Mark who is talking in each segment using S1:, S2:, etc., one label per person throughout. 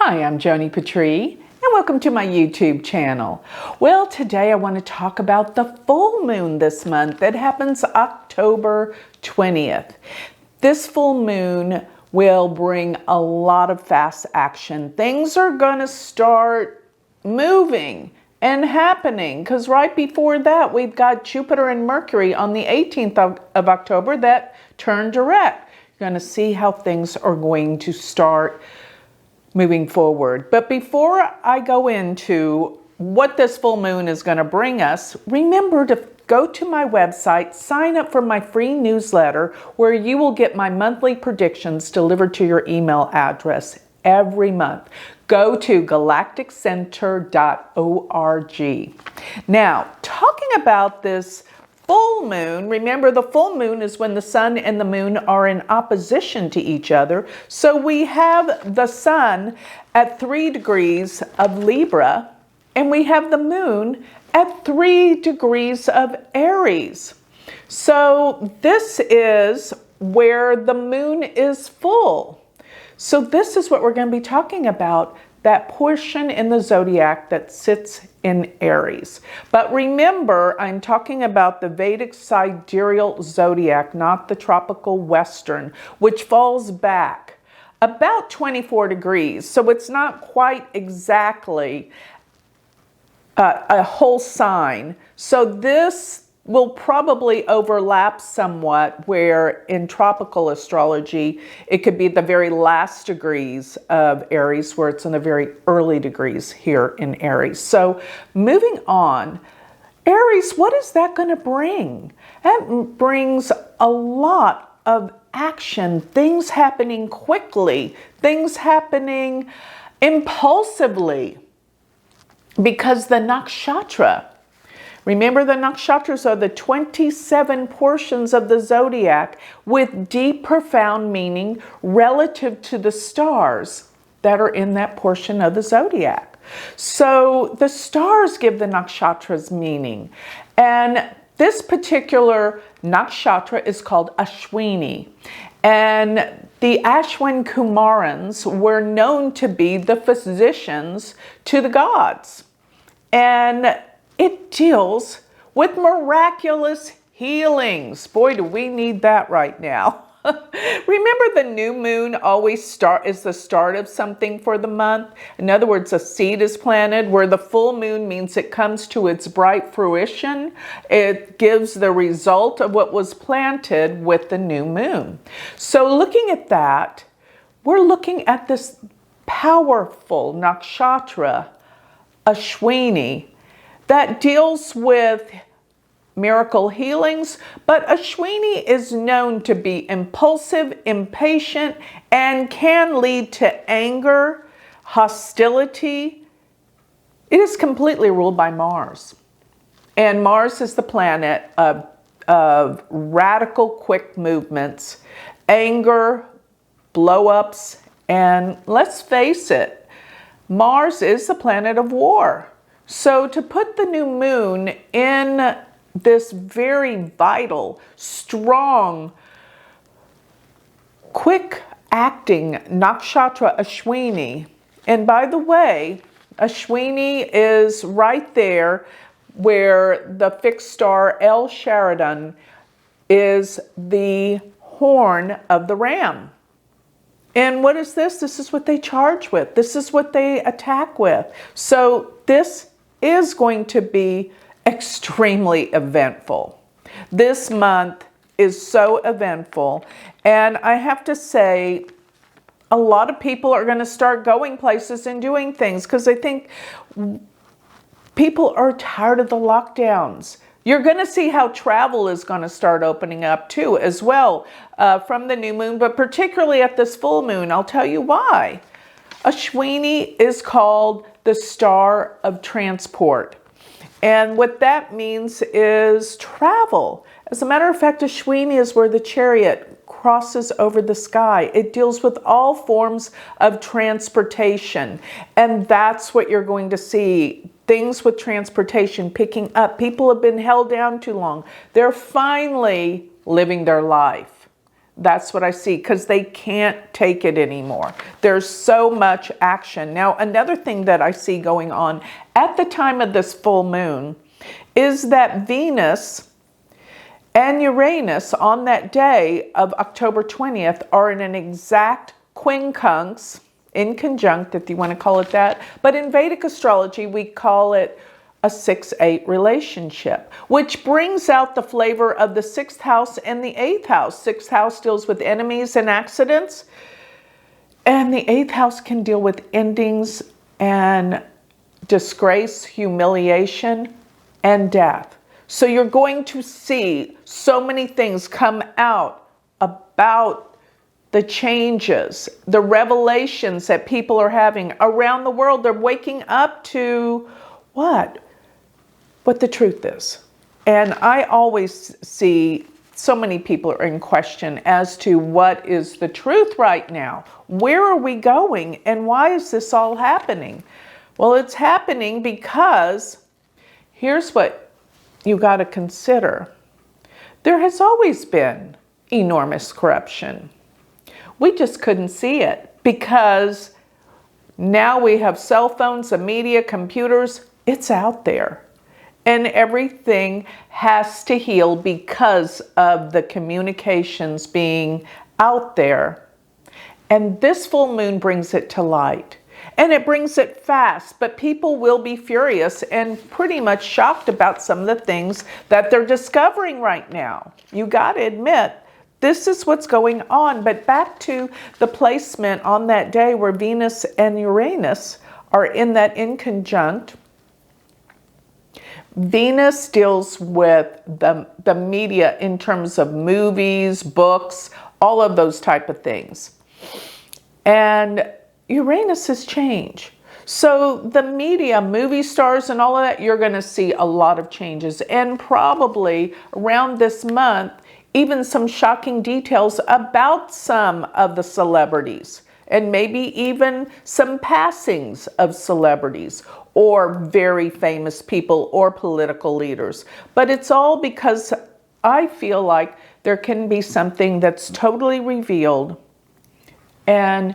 S1: Hi, I'm Joni Patry, and welcome to my YouTube channel. Well, today I want to talk about the full moon this month that happens October 20th. This full moon will bring a lot of fast action. Things are going to start moving and happening because right before that we've got Jupiter and Mercury on the 18th of October that turn direct. You're going to see how things are going to start moving forward. But before I go into what this full moon is going to bring us, remember to go to my website, sign up for my free newsletter where you will get my monthly predictions delivered to your email address every month. Go to galacticcenter.org. Now, talking about this full moon, remember the full moon is when the sun and the moon are in opposition to each other. So we have the sun at 3 degrees of Libra and we have the moon at 3 degrees of Aries. So this is where the moon is full. So this is what we're going to be talking about, that portion in the zodiac that sits in Aries. But remember, I'm talking about the Vedic sidereal zodiac, not the tropical western, which falls back about 24 degrees. So it's not quite exactly a whole sign. So this will probably overlap somewhat, where in tropical astrology, it could be the very last degrees of Aries, where it's in the very early degrees here in Aries. So moving on, Aries, what is that going to bring? That brings a lot of action, things happening quickly, things happening impulsively, because the nakshatra, remember, the nakshatras are the 27 portions of the zodiac with deep, profound meaning relative to the stars that are in that portion of the zodiac. So the stars give the nakshatras meaning. And this particular nakshatra is called Ashwini. And the Ashwin Kumarans were known to be the physicians to the gods. And it deals with miraculous healings. Boy, do we need that right now. Remember, the new moon always is the start of something for the month. In other words, a seed is planted, where the full moon means it comes to its bright fruition. It gives the result of what was planted with the new moon. So looking at that, we're looking at this powerful nakshatra, Ashwini, that deals with miracle healings, but Ashwini is known to be impulsive, impatient, and can lead to anger, hostility. It is completely ruled by Mars. And Mars is the planet of radical, quick movements, anger, blow-ups, and let's face it, Mars is the planet of war. So to put the new moon in this very vital, strong, quick-acting nakshatra Ashwini, and by the way, Ashwini is right there where the fixed star El Sheridan is the horn of the ram. And what is this? This is what they charge with. This is what they attack with. So this is going to be extremely eventful. This month is so eventful. And I have to say, a lot of people are going to start going places and doing things because they think people are tired of the lockdowns. You're going to see how travel is going to start opening up too as well from the new moon, but particularly at this full moon. I'll tell you why. Ashwini is called the star of transport. And what that means is travel. As a matter of fact, Ashwini is where the chariot crosses over the sky. It deals with all forms of transportation. And that's what you're going to see. Things with transportation picking up. People have been held down too long. They're finally living their life. That's what I see, because they can't take it anymore. There's so much action. Now, another thing that I see going on at the time of this full moon is that Venus and Uranus on that day of October 20th are in an exact quincunx, in conjunct, if you want to call it that. But in Vedic astrology, we call it a 6-8 relationship, which brings out the flavor of the 6th house and the 8th house. 6th house deals with enemies and accidents, and the 8th house can deal with endings and disgrace, humiliation, and death. So you're going to see so many things come out about the changes, the revelations that people are having around the world. They're waking up to what the truth is. And I always see so many people are in question as to what is the truth right now. Where are we going, and why is this all happening? Well, it's happening because here's what you got to consider. There has always been enormous corruption. We just couldn't see it because now we have cell phones, the media, computers. It's out there. And everything has to heal because of the communications being out there. And this full moon brings it to light. And it brings it fast, but people will be furious and pretty much shocked about some of the things that they're discovering right now. You got to admit, this is what's going on. But back to the placement on that day where Venus and Uranus are in that inconjunct. Venus deals with the media in terms of movies, books, all of those type of things. And Uranus is change. So the media, movie stars and all of that, you're going to see a lot of changes. And probably around this month, even some shocking details about some of the celebrities. And maybe even some passings of celebrities or very famous people or political leaders. But it's all because I feel like there can be something that's totally revealed, and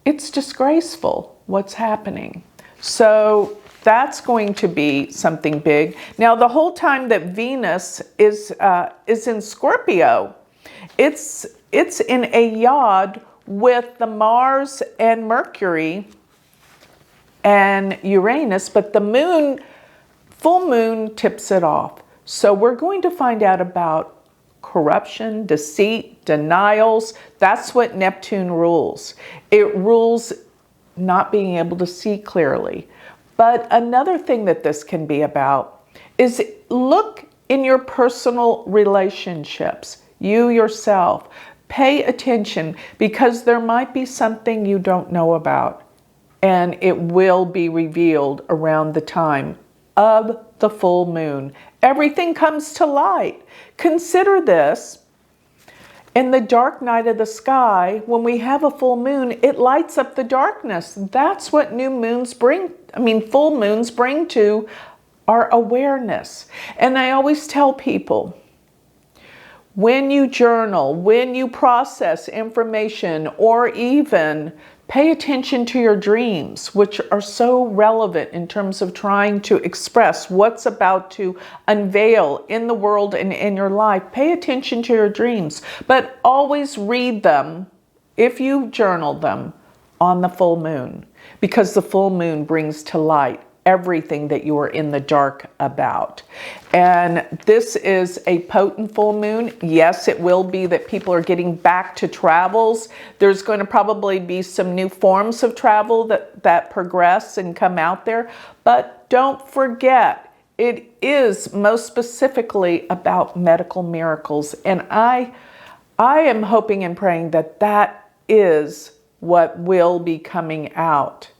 S1: it's disgraceful what's happening. So that's going to be something big. Now, the whole time that Venus is in Scorpio, it's in a yod with the Mars and Mercury and Uranus, but the moon, full moon, tips it off. So we're going to find out about corruption, deceit, denials. That's what Neptune rules. It rules not being able to see clearly. But another thing that this can be about is look in your personal relationships, you yourself. Pay attention, because there might be something you don't know about, and it will be revealed around the time of the full moon. Everything comes to light. Consider this. In the dark night of the sky, when we have a full moon, it lights up the darkness. That's what full moons bring to our awareness. And I always tell people, when you journal, when you process information, or even pay attention to your dreams, which are so relevant in terms of trying to express what's about to unveil in the world and in your life. Pay attention to your dreams, but always read them, if you journal them, on the full moon, because the full moon brings to light everything that you are in the dark about. And this is a potent full moon. Yes, it will be that people are getting back to travels. There's going to probably be some new forms of travel that progress and come out there. But don't forget, it is most specifically about medical miracles. And I am hoping and praying that that is what will be coming out.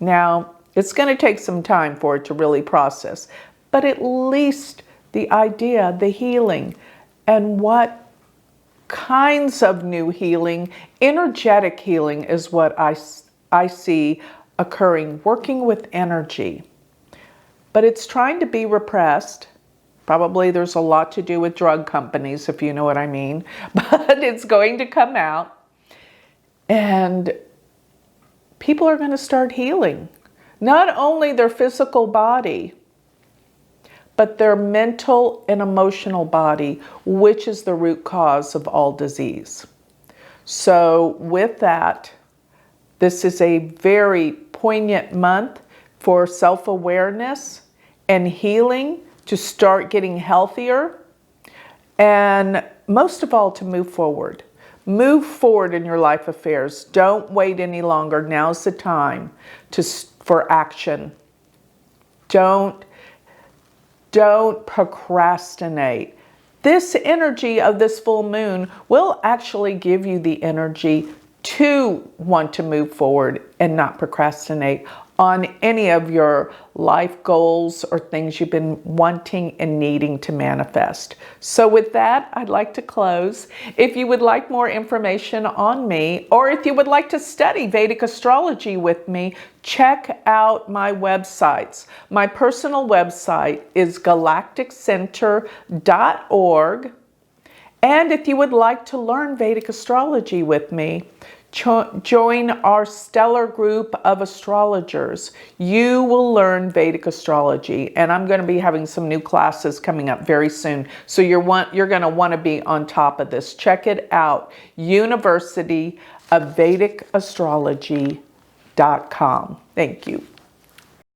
S1: Now, it's going to take some time for it to really process, but at least the idea, the healing, and what kinds of new healing, energetic healing is what I see occurring, working with energy. But it's trying to be repressed, Probably there's a lot to do with drug companies, if you know what I mean. But it's going to come out. And people are going to start healing. Not only their physical body, but their mental and emotional body, which is the root cause of all disease. So with that, this is a very poignant month for self-awareness and healing, to start getting healthier, and most of all, to move forward. Move forward in your life affairs. Don't wait any longer. Now's the time for action. Don't procrastinate. This energy of this full moon will actually give you the energy to want to move forward and not procrastinate on any of your life goals or things you've been wanting and needing to manifest. So with that, I'd like to close. If you would like more information on me, or if you would like to study Vedic astrology with me, check out my websites. My personal website is galacticcenter.org. And if you would like to learn Vedic astrology with me, join our stellar group of astrologers. You will learn Vedic astrology, and I'm going to be having some new classes coming up very soon. So you're going to want to be on top of this. Check it out, University of Vedic Astrology.com. Thank you.